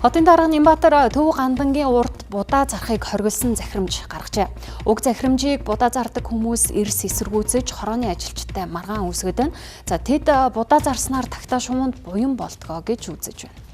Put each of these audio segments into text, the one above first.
Хотын дарга Нямбатар Төв Гандангийн урд будаа зарахыг хоригдсан захирамж гаргажээ. Уг захирамжийг будаа зардаг хүмүүс эрс эсэргүүцэж хорооны ажилчтай маргаан үүсгэж байна. За тэд будаа зарснаар тагтаа шувуунд буян болтгоо гэж үзэж байна.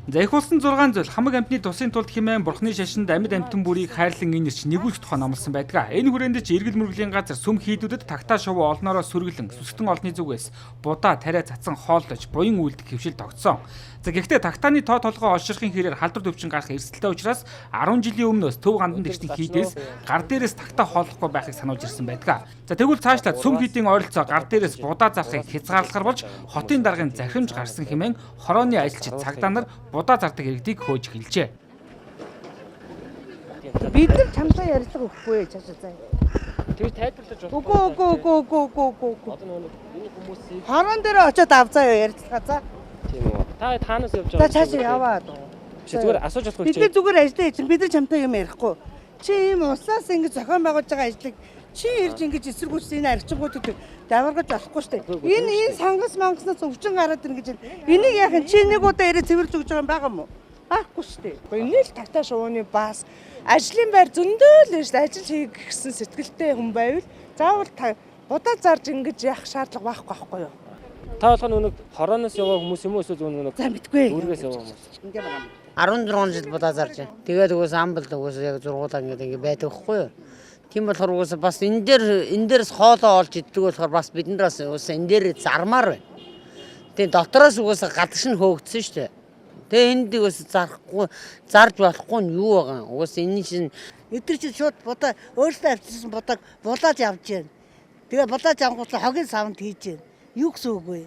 За их болсон 6 зүйл хамаг амьтны тусын тулд хэмээн бурхны шашинд амьд амьтан бүрийг хайрлан инэрч нэгүүлэх тухай номлосон байдаг. Энэ хүрээнд ч эргэл мөргөлийн газар сүм хийдүүдэд тагтаа шувуу олноороо сүргэлэн сүсгтэн олны зүгээс будаа тариа цацсан хооллож буян үйлдэх хөвшил тогтсон. За гэхдээ тагтааны тоо толгой олширхын хэрээр халдвар төвчин гарах эрсдэлтэй учраас 10 жилийн өмнөөс Төв Ганданд ирсний хийдээс гар дээрээс тагтаа хооллохгүй байхыг сануулж ирсэн байдаг. За тэгвэл цаашлаад сүм хийдийн ойролцоо гар дээрээс будаа зарахыг хязгаарлахар болж хотын даргын захирамж гарсан хэмээн хорооны ажилчид цагдаа нар будаа зардаг иргэдийг хөөж эхэлжээ. Бид нар чамтай ярилцлага өгөхгүй цаашаа заа. Тэр тайлбарлаж байна. Үгүй. Одоо энэ хүмүүсийг Хорон дээр очиод авзаа ярилцлага заа. тийм үү. Таанаас явж За байгаа. цаашаа яваад. Зүгээр асууж болохгүй. Бид нар зүгээр ажиллаа чинь бид нар чамтай юм ярихгүй. Чи ийм услаас ингэж зохион байгуулж байгаа ажлыг чи ирж ингэж эсэргүүцсэн энэ арчингуудыг даваргаж болохгүй шүү дээ. Энэ сангас мангаснаас өвчин гараад ирнэ гэж. Энийг яах чи нэг удаа ирээ цэвэрлж өгч байгаа юм байгаа мó? Аахгүй шүү дээ. Энэ л тагтаа шувууны бас ажлын байр зөндөөл шүү дээ. Ажил хийх гэсэн сэтгэлтэй хүн байвал заавал будаа зарж ингэж яах шаардлага байхгүй юу? Та болгоно нэг хорооноос яваа хүмүүс юм уу эсвэл зөв нэг За мэдгүй. үүргээс яваа хүмүүс. Ингээ байгаа юм. 16 жил будаа зарж байна. Тэгээд угс амбалд угс яг зургуулаа ингэ байдаг байхгүй юу? Тийм болохоор угс бас энэ дээрс хоолоо олж иддэг болохоор бас биднээс угс энэ дээр зармаар байна. Тэгээд дотроос угс гадагш нь хөөгдсөн шүү дээ. Тэгээд энд угс зарахгүй зарж болохгүй нь юу байгаа юм? Угс энэ чинь эдгээр чинь шууд будаа өөртөө авчирсан будааг булааж явж байна. Тэгээд булааж авангуут хогийн савнд хийж байна. Юу гэсэн үг вэ?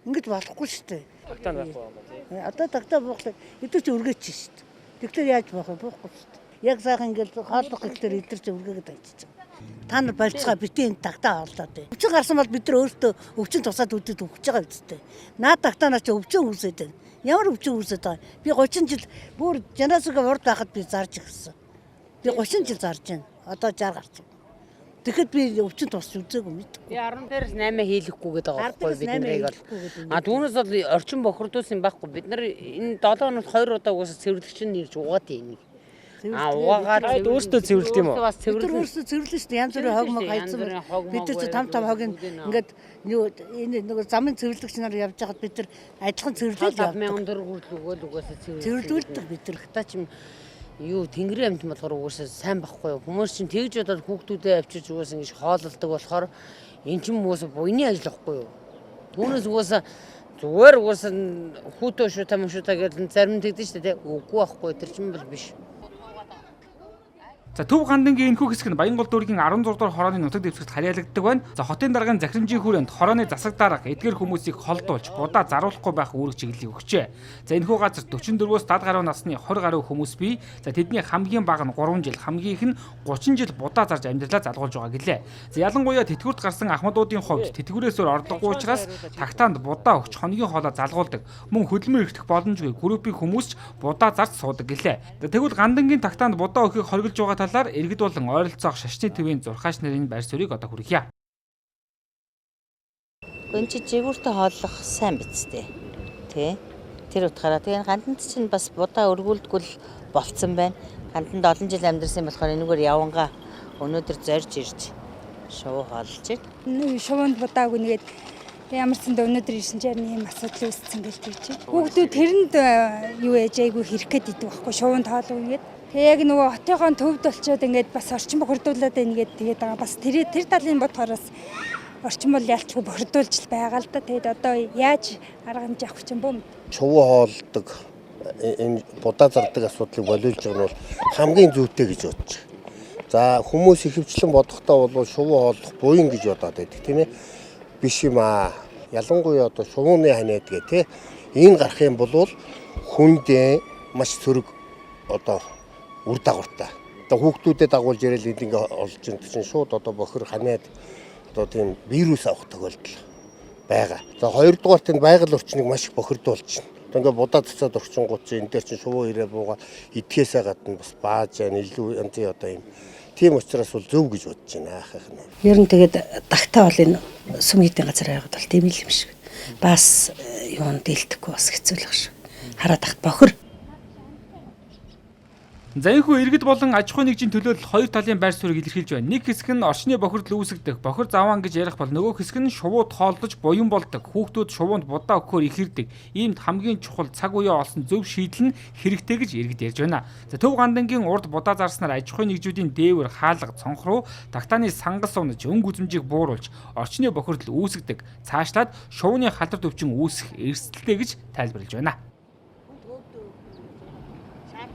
Ингэж болохгүй шүү дээ. Тагтаа байхгүй юм тий. Одоо тагтаа буухлаа эдгээр чи үргээч шүү дээ. Тэгэхээр яаж болох вэ? Буухгүй шүү дээ. Яг сайхан ингээл хооллох гэхээр эдгээр чи үргээгээд ажиж байгаа. Та нар болцгоо битэн тагтаа хооллоод бай. Өвчин гарсан бол бид нар өөртөө өвчин тусаад үдэд өгч байгаа үстэй. Наад тагтаанаас чи өвчин үүсээд байна. Ямар өвчин үүсээд байгаа? Би 30 жил бүр жанаасаа урд байхад би зарж ирсэн. Би 30 жил зарж байна. Одоо 60 гарч байна. Тэгэхэд би өвчин тусч үзээгүй мэдгүй. Би 10 дээрс 8 хийлэхгүй гэдэг байгаа байхгүй бид нарыг бол. бол. А түүнээс бол орчин бохирдуулсан байхгүй. Бид нар энэ 7 хоногт 2 удаа угаасаа цэвэрлэгч нь ирж угаад энийг. А угаагаад Өөртөө цэвэрлэх юм уу? Бас Тэр цэвэрлэх. өөрсдөө цэвэрлэн шүү дээ. Янз бүрийн хог мог хайцсан байна. Бид нар ч том хогийн ингээд энэ нэг замын цэвэрлэгч нар явж байхад бид нар адилхан цэвэрлэл 50,000 төгрөг хүртэл өгөөл угаасаа цэвэрлүүлдэг бид нар. Та чим юу тэнгэрийн амьд болохоор угаасаа сайн байхгүй юу? Хүмүүс чинь тэгж удаад хүүхдүүдээ авчирч угаасаа ингэж хоололдог болохоор эн чинь угаасаа буйны ажил байхгүй юу? Түүнээс угаасаа зүгээр угаасаа хүүтөө шүү та мөшөө та гэж зарим тэгдэж шүү дээ. Үгүй байхгүй тэр чинь бол биш. За Төв Гандангийн энэхүү хэсэг нь Баянгол дүүргийн 16 дугаар хорооны нутаг дэвсгэрт харьяалагддаг байна. За хотын даргын захирамжийн хүрээнд хорооны засаг дарга эдгээр хүмүүсийг холдуулж будаа заруулахгүй байх үүрэг чиглэлийг өгчээ. За энэхүү газар 44-өөс 70 гаруй насны 20 гаруй хүмүүс бий. За тэдний хамгийн бага нь 3 жил, хамгийн их нь 30 жил будаа зарж амьдралаа залгуулж байгаа гэлээ. За ялангуяа тэтгэврт гарсан ахмадуудын хувьд тэтгэврээс өөр ордоггүй учраас тагтаанд будаа өгч хоногийн хоолоо залгуулдаг. Мөн хөдөлмөр эрхтэх боломжгүй группийн хүмүүс ч будаа зарж суудаг гэлээ. За тэгвэл Гандангийн тагтаанд будаа өгөхийг хориглож байгаа талаар иргэд болон ойролцоох шашны төвийн зурхаач нарын байр суурийг одоо хүргье. Гүн чи жигүүртээ хооллох сайн бицтэй. Тэ. Тэр утгаараа тэгээ Ганданд чинь бас будаа өргүүлдэггүй болцсон байна. Ганданд олон жил амьдарсан болохоор энэгээр явангаа өнөөдөр зорж ирж шувуу хооллож байна. Шувуунд будаагүй нэгээд ямар ч зэндээ өнөөдөр ирсэн чинь ийм асуудал үүссэн гэж тэгж байна. Хүүхдүүд тэрэнд юу ээж айгүй хэрэг гээд идэв байхгүй шувуунд хоолоо ингээд. Тэгээ яг нөгөө хотынхон төвд болчоод ингээд бас орчин бохирдуулаад байна гээд тэгээд байгаа. Бас тэр талын бодохоос орчин бол ялчгүй бохирдуулж байгаа л да. Тэгээд одоо яаж арга хэмжээ авах юм бөө. Шувуу хоолдог энэ будаа зардаг асуудлыг болиулж байгаа нь бол хамгийн зүйтэй гэж бодож байгаа. За хүмүүс ихэвчлэн бодохдоо бол шувуу хооллох буян гэж бодоод байдаг тийм ээ. Биш юм аа. Ялангуяа одоо шувууны ханиад гэх тийм энэ гарах юм бол хүндээ маш сөрөг одоо үр дагавартай. Одоо хүүхдүүдэд дагуулж ирэл энд ингээ олж ин чинь шууд одоо бохир ханиад одоо тийм вирус авах тохиолдол байгаа. За хоёрдугаарт энэ байгаль орчныг маш их бохирдуулж байна. Одоо ингээ будаа цацаад орчингууд чинь энэ дээр чинь шувуу ирээ буугаа идэхээсээ гадна бас бааж яа илүү янзын одоо юм. Тийм учраас бол зөв гэж бодож байна ахах нь. Ер нь тэгээд тагтаа бол энэ сүм хийдийн газар байгаад бол тийм л юм шиг. Бас юунд дийлдэхгүй бас хэцүү л гэж. Хараад тахт бохир. За энэхүү иргэд болон аж ахуйн нэгжийн төлөөлөл хоёр талын байр суурийг илэрхийлж байна. Нэг хэсэг нь орчны бохирдол үүсгдэг, бохир заваан гэж ярих бол нөгөө хэсэг нь шувууд хооллож буян болдог, хүүхдүүд шувуунд будаа өгөхөөр ихирдэг. Иймд хамгийн чухал цаг үеэ олсон зөв шийдэл нь хэрэгтэй гэж иргэд ярьж байна. За Төв Гандангийн урд будаа зарснаар аж ахуйн нэгжүүдийн дээвэр хаалга цонх руу тагтааны сангас унаж өнгө үзмжийг бууруулж орчны бохирдол үүсгдэг. Цаашлаад шувууны халдвар төвчин үүсэх эрсдэлтэй гэж тайлбарлаж байна.